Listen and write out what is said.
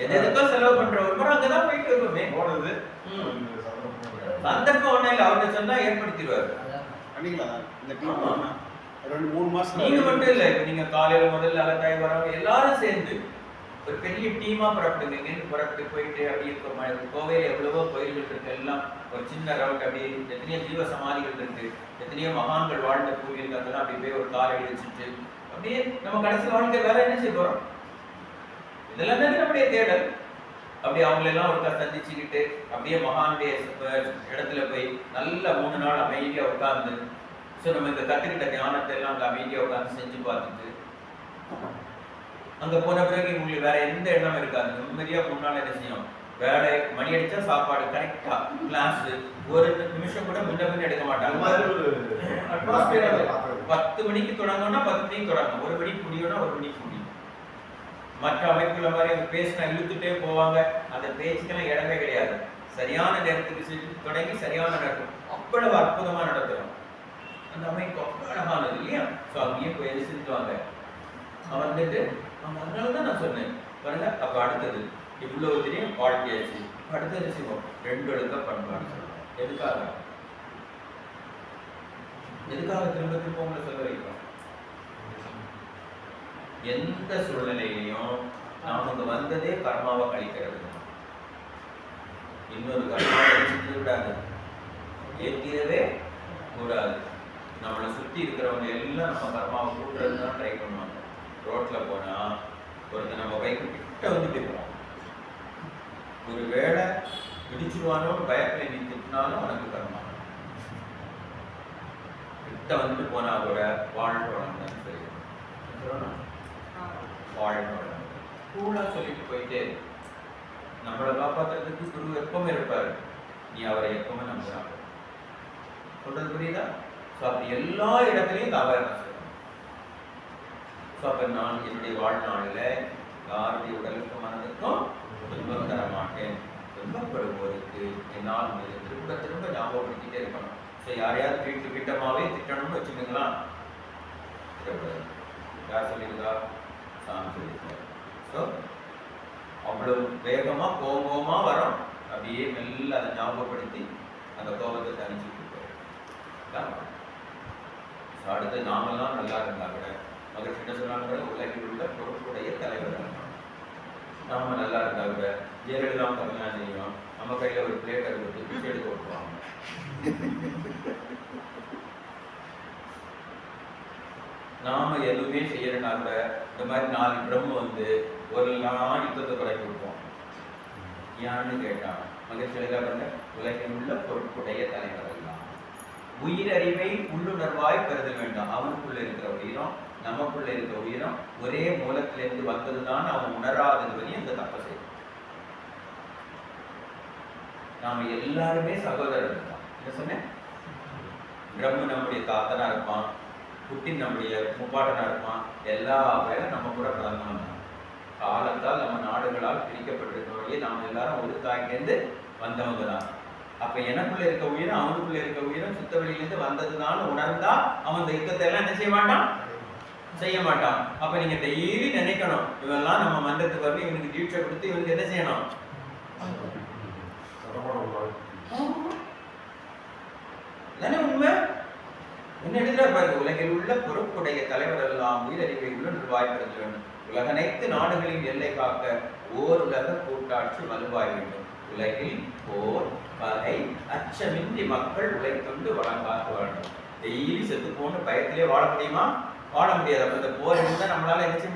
எதுக்கோ செலவு பண்றவங்க அங்கதான் போயிட்டு வருவோமே. போனது சந்தர்ப்பம் ஒண்ணு இல்லை, அவர்கிட்ட சொன்னா ஏற்படுத்திடுவாரு. இந்த டீம் 2-3 மாசம் நீங்க மட்டும் இல்ல, இப்ப நீங்க காலையில முதல்ல அலங்காய் வரவங்க எல்லாரும் சேர்ந்து ஒரு பெரிய டீமா புறப்படுங்க. இங்கேருந்து புறப்பட்டு போயிட்டு அப்படியே கோவையில எவ்வளவோ கோயில்கள் இருக்கு, எல்லாம் ஒரு சின்ன ரவுண்ட் அப்படியே எத்தனையோ ஜீவ சமாதிகள் இருக்கு, எத்தனையோ மகான்கள் வாழ்ந்த கோவில், அதெல்லாம் அப்படி போய் ஒரு கால் அடி வச்சுட்டு அப்படியே நம்ம கடைசி வாழ்க்கை வேற என்ன செய்ய போறோம்? இதெல்லாம் தான் நம்முடைய தேடல். அப்படி அவங்களெல்லாம் ஒருக்கா சந்திச்சுக்கிட்டு அப்படியே மகானுடைய இடத்துல போய் நல்ல 3 நாள் அமைதியா உட்கார்ந்து நம்ம இந்த கத்துக்கிட்ட ஞானத்தை எல்லாம் அங்க அமைதியா உட்கார்ந்து செஞ்சு பார்த்துட்டு அங்க போன பிறகு உங்களுக்கு வேற எந்த எண்ணம் இருக்காது. நிம்மதியா 3 நாள் என்ன செய்யும், வேலை மணி அடிச்சா சாப்பாடு கரெக்டா, கிளாஸ் ஒரு நிமிஷம் கூட முன்ன எடுக்க மாட்டாங்க. 10 மணிக்கு தொடங்கணும்னா 10 மணிக்கு தொடங்கும், 1 மணிக்கு முடியும்னா 1 மணிக்கு முடியும். மற்ற அமைப்புல மாதிரி அவங்க பேசினா இழுத்துட்டே போவாங்க, அந்த பேச்சுக்கெல்லாம் இடமே கிடையாது. சரியான நேரத்துக்கு தொடங்கி சரியான நேரம் அவ்வளவு அற்புதமா நடத்துறோம். அந்த அமைப்பு அவ்வளவு அழகானது இல்லையா? ஸோ அங்கேயும் போய் எரிச்சுட்டுவாங்க. வந்துட்டு அதனாலதான் நான் சொன்னேன் பாருங்க. அப்ப அடுத்தது இவ்வளவு தெரியும் வாழ்க்கையாச்சு, அடுத்தது செய்வோம் 2 ஒழுங்க பண்பாடு சொல்லுவோம். எதுக்காக திரும்ப திரும்ப உங்களை சொல்ல வைக்கிறோம்? எந்த சூழ்நிலையிலையும் நாம் இங்க வந்ததே கர்மாவை கழிக்கிறது. இன்னொரு கர்மாவை வச்சுக்க கூடாது, ஏற்கிறவே கூடாது. நம்மளை சுற்றி இருக்கிறவங்க எல்லாம் நம்ம கர்மாவை கூட்டுறது தான் ட்ரை பண்ணுவாங்க. ரோட்ல போனா ஒருத்தர் நம்ம பைக்கு கிட்ட வந்துட்டு போவோம், ஒரு வேளை பிடிச்சிருவானோ பயத்துல நீ திட்டினாலும் உனக்கு கர்மா. கிட்ட வந்துட்டு போனா கூட வாழ்றோம் தான் சரி, வாழ்றோம் கூடா சொல்லிட்டு போயிட்டே நம்மளை காப்பாற்றுறதுக்கு குரு எப்பவுமே இருப்பாரு. நீ அவரை எப்பவுமே நம்புறாங்க. சொல்றது புரியுதா? ஸோ அப்படி எல்லா இடத்துலையும் இந்த அவேர்னஸ் இருக்கும். ஸோ அப்போ நான் என்னுடைய வாழ்நாளில் யாருடைய உடலுக்கும் மனதுக்கும் துன்பம் தர மாட்டேன். துன்பப்படுவோருக்கு என்னால் திரும்ப திரும்ப ஞாபகப்படுத்திட்டே இருக்கணும். ஸோ யாரையாவது வீட்டமாவே திட்டணும்னு வச்சுக்கோங்களா, யார் சொல்லியிருக்கா? சாமி சொல்லியிருக்காரு. ஸோ அவ்வளவு வேகமாக கோபமாக வரோம், அப்படியே மெல்ல அதை ஞாபகப்படுத்தி அந்த கோபத்தை தனிச்சுட்டு போயிடும். அடுத்து நாமெல்லாம் நல்லா இருந்தா கூட மகிழ்ச்சி என்ன சொன்னாங்க, உலகில் உள்ள பொறுப்புடைய தலைவர். நாம நல்லா இருந்தா கூட ஜெயலலிதா கல்யாணம் செய்யும், நம்ம கையில ஒரு பிளேட்டை கொடுத்து பிச்சை எடுத்து ஓட்டுவாங்க. நாம எதுவுமே செய்யறனா கூட இந்த மாதிரி 4 ட்ரம் வந்து ஒரு நாள் யுத்தத்தை குறைக்க கொடுப்போம். ஏன்னு கேட்டான் மகிழ்ச்சி பண்ண உலகில் உள்ள பொறுப்புடைய தலைவர் எல்லாம் உயிரறிவை உள்ளுணர்வாய் கருத வேண்டாம். அவனுக்குள்ள இருக்கிற உயிரம் நமக்குள்ள இருக்கிற உயிரம் ஒரே மூலத்திலிருந்து வந்ததுதான் அவன் உணராதது வரை அந்த தப்ப செய்யும். நாம எல்லாருமே சகோதரர் தான். என்ன சொன்னேன்? பிரம்ம நம்முடைய தாத்தனா இருப்பான், புட்டின் நம்முடைய முப்பாட்டனா இருப்பான், எல்லா வேலை நம்ம கூட பிறந்தவன் தான். காலத்தால் நம்ம நாடுகளால் பிரிக்கப்பட்டிருக்கவரையே நாம் எல்லாரும் ஒரு தாய்லேருந்து வந்தவங்க தான். அப்ப எனக்குள்ள இருக்க உயிரும் அவனுக்குள்ள இருக்க உயிரும் சுத்த வெளியிலிருந்து வந்ததுனால உணர்ந்தா அவன் இந்த யுத்தத்தை எல்லாம் என்ன செய்ய மாட்டான், செய்ய மாட்டான். அப்ப நீங்க டெய்லி நினைக்கணும், இவெல்லாம் நம்ம மன்றத்துக்கு வரணும், இவனுக்கு தீட்சை கொடுத்து இவனுக்கு என்ன செய்யணும், தானே உண்மை. என்ன எழுதுறாரு பாருங்க, உலகில் உள்ள பொறுப்புடைய தலைவர் எல்லாம் உயிரறிவை உள்ள வாய்ப்பிருக்க வேண்டும். உலகனைத்து நாடுகளின் எல்லை காக்க ஓர் உலக கூட்டாட்சி வலுவாய் வேண்டும். உலகில் போர் பகை அச்சமின்றி மக்கள் உழைக்கொண்டு வளங்காத்து வாழணும். டெய்லி செத்து போன்னு பயத்திலே வாழ முடியுமா? வாழ முடியாது. அப்ப இந்த போர் இருந்தா நம்மளால என்ன